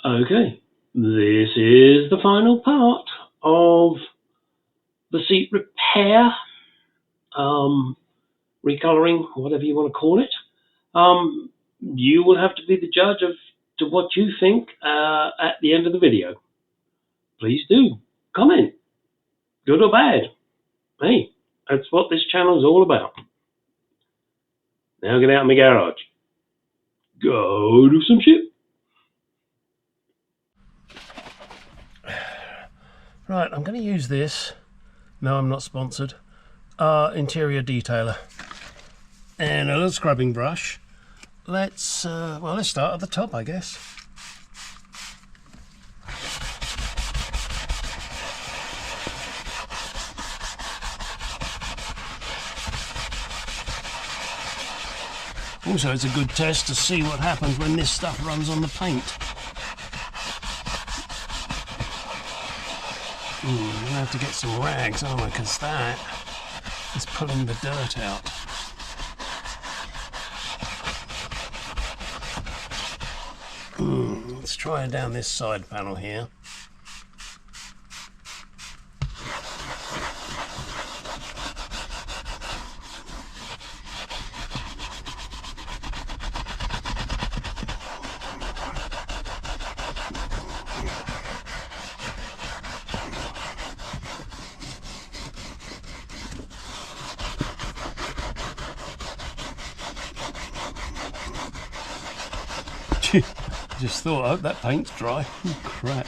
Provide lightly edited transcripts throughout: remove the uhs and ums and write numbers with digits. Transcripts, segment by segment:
Okay, this is the final part of the seat repair, recoloring, whatever you want to call it. You will have to be the judge of to what you think at the end of the video. Please do comment, good or bad. Hey, that's what this channel is all about. Now get out of my garage. Go do some shit. Right, I'm going to use this. No, I'm not sponsored. Interior detailer and a little scrubbing brush. Let's start at the top, I guess. Also, it's a good test to see what happens when this stuff runs on the paint. I'm gonna have to get some rags, aren't I? Because that is pulling the dirt out. Let's try it down this side panel here. Just thought, I hope that paint's dry. Oh, crap.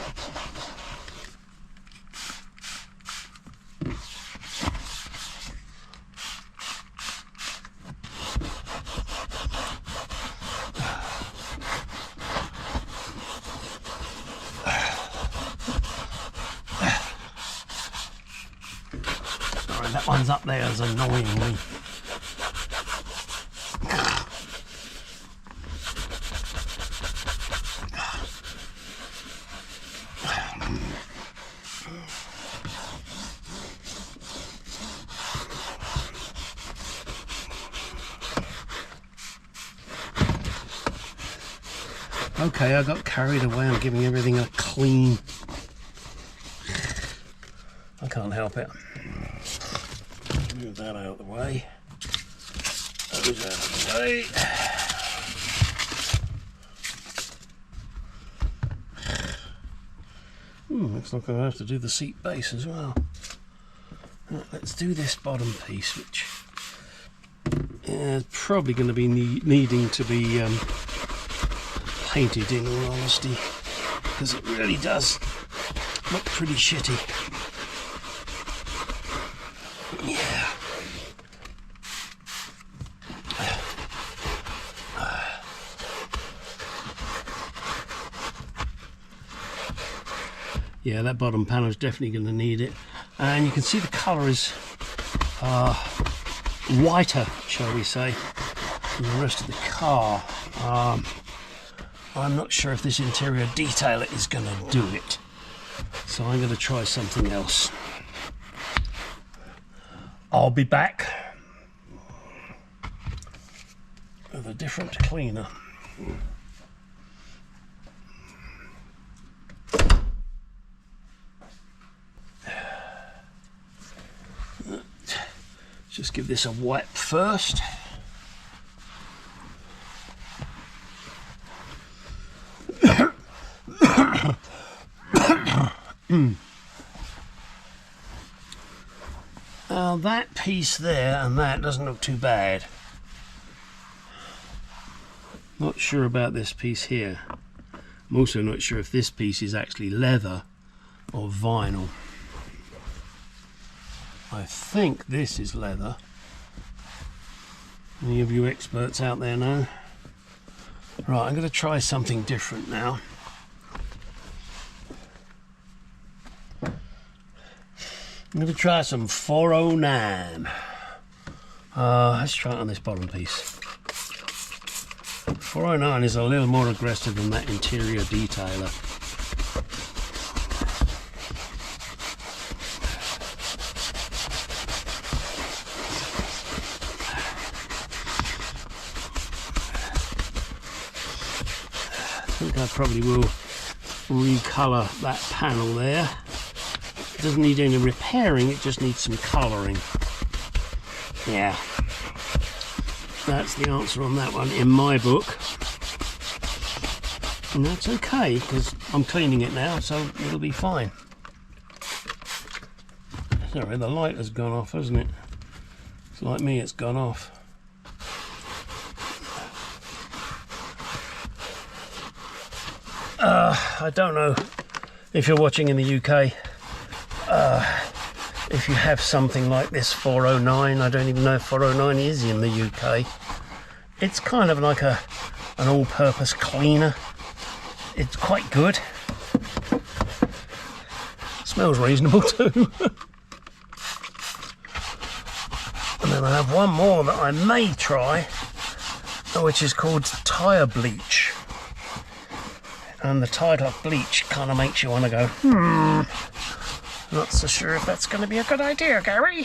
Sorry, that one's up there as annoyingly. Okay, I got carried away. I'm giving everything a clean. I can't help it. Move that out of the way. Those out of the way. Looks like I'll have to do the seat base as well. Right, let's do this bottom piece, which is probably going to be needing to be painted, in all honesty, because it really does look pretty shitty. Yeah. Yeah, that bottom panel is definitely going to need it, and you can see the colour is whiter, shall we say, than the rest of the car. I'm not sure if this interior detailer is going to do it, so I'm going to try something else. I'll be back with a different cleaner. Just give this a wipe first. Now that piece there and that doesn't look too bad. Not sure about this piece here. I'm also not sure if this piece is actually leather or vinyl. I think this is leather. Any of you experts out there know? Right, I'm going to try something different now. I'm going to try some 409. Let's try it on this bottom piece. 409 is a little more aggressive than that interior detailer. I think I probably will recolour that panel there. It doesn't need any repairing, it just needs some colouring. Yeah, that's the answer on that one in my book. And that's okay, because I'm cleaning it now, so it'll be fine. Sorry, the light has gone off, hasn't it? It's like me, it's gone off. I don't know if you're watching in the UK, if you have something like this 409. I don't even know if 409 is in the UK. It's kind of like an all-purpose cleaner. It's quite good. Smells reasonable too. And then I have one more that I may try, which is called tyre bleach. And the title bleach kind of makes you want to go, not so sure if that's going to be a good idea, Gary.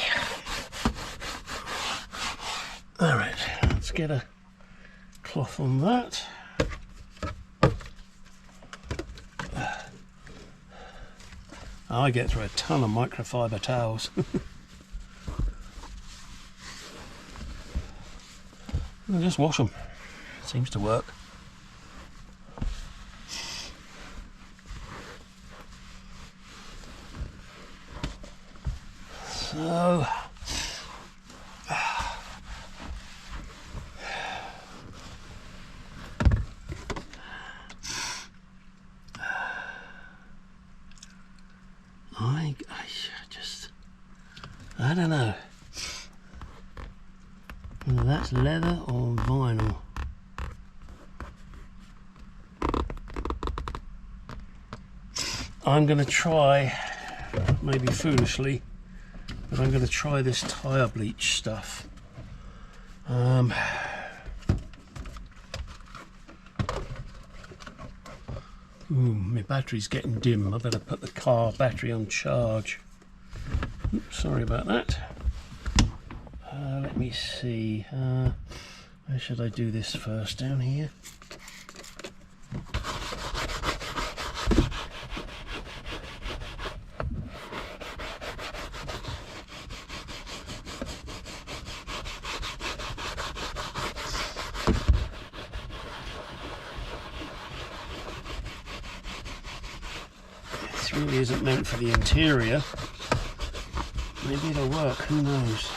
Alright, let's get a cloth on that. I get through a ton of microfiber towels. I'll just wash them. Seems to work. So I don't know whether that's leather or vinyl. I'm going to try, maybe foolishly, but I'm going to try this tyre bleach stuff. My battery's getting dim. I better put the car battery on charge. Oops, sorry about that. Let me see. Where should I do this first? Down here. This really isn't meant for the interior. Maybe it'll work, who knows.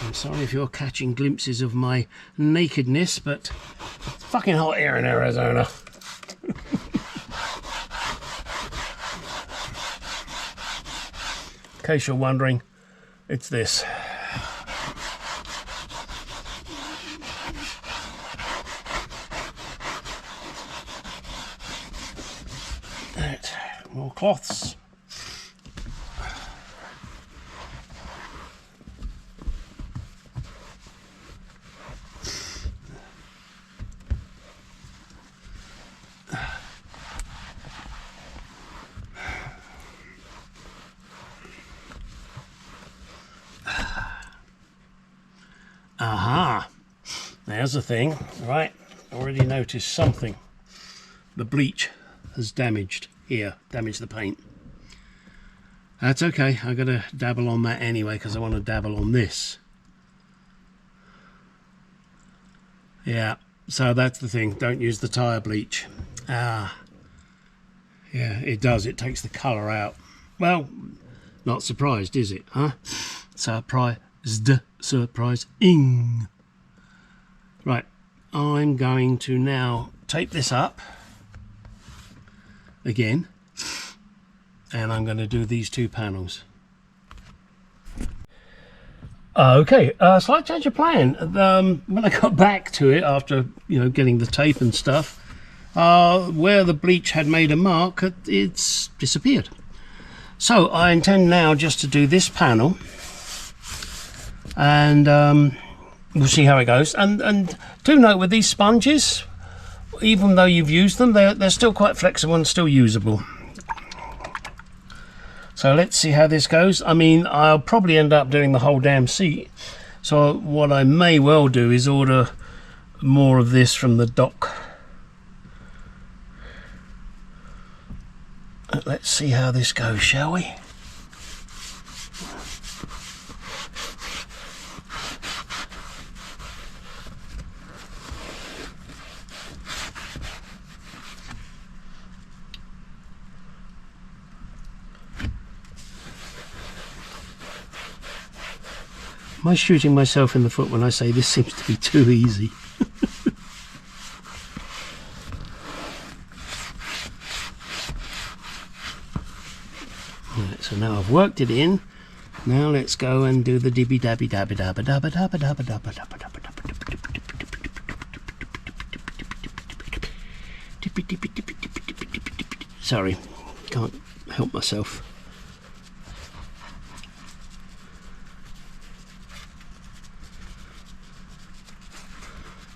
I'm sorry if you're catching glimpses of my nakedness, but it's fucking hot here in Arizona. In case you're wondering, it's this. Right, more cloths. Aha, there's the thing, right? Already noticed something. The bleach has damaged here, damaged the paint. That's okay, I gotta dabble on that anyway because I want to dabble on this. Yeah, so that's the thing, don't use the tyre bleach. Yeah, it does, it takes the colour out. Well, not surprised, is it, huh? Surprising. Right, I'm going to now tape this up again, and I'm going to do these two panels. Okay, slight change of plan. When I got back to it after getting the tape and stuff, where the bleach had made a mark, it's disappeared. So I intend now just to do this panel, and we'll see how it goes. And do note with these sponges, even though you've used them, they're still quite flexible and still usable. So let's see how this goes. I mean, I'll probably end up doing the whole damn seat. So what I may well do is order more of this from the dock. Let's see how this goes, shall we? Am I shooting myself in the foot when I say this seems to be too easy? Right, so now I've worked it in. Now let's go and do the dibby dabby dabby dabba dabba dabba dabba dabba dabba dabba dabba. Sorry, can't help myself.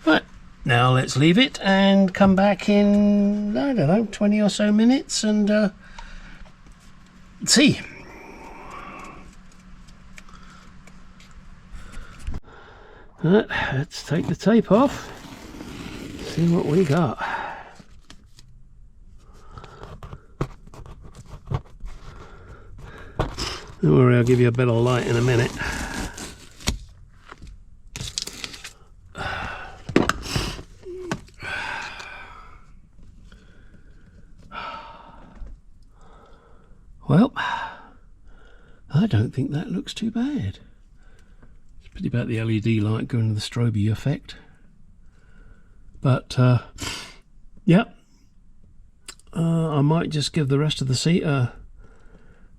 Right, now let's leave it and come back in, I don't know, 20 or so minutes and see. Right, let's take the tape off, see what we got. Don't worry, I'll give you a bit of light in a minute. Well, I don't think that looks too bad. It's pretty about the LED light going to the strobe effect. But, yeah. I might just give the rest of the seat a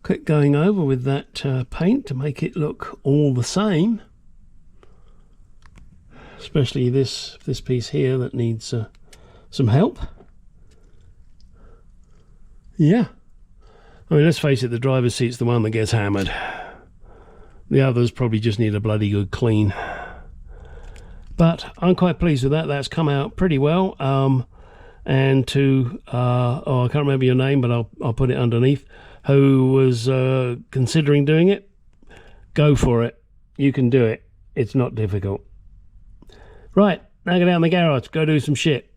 quick going over with that paint to make it look all the same. Especially this piece here that needs some help. Yeah. I mean, let's face it, the driver's seat's the one that gets hammered. The others probably just need a bloody good clean. But I'm quite pleased with that. That's come out pretty well. And to, oh, I can't remember your name, but I'll put it underneath, who was considering doing it, go for it. You can do it. It's not difficult. Right, now go down the garage, go do some shit.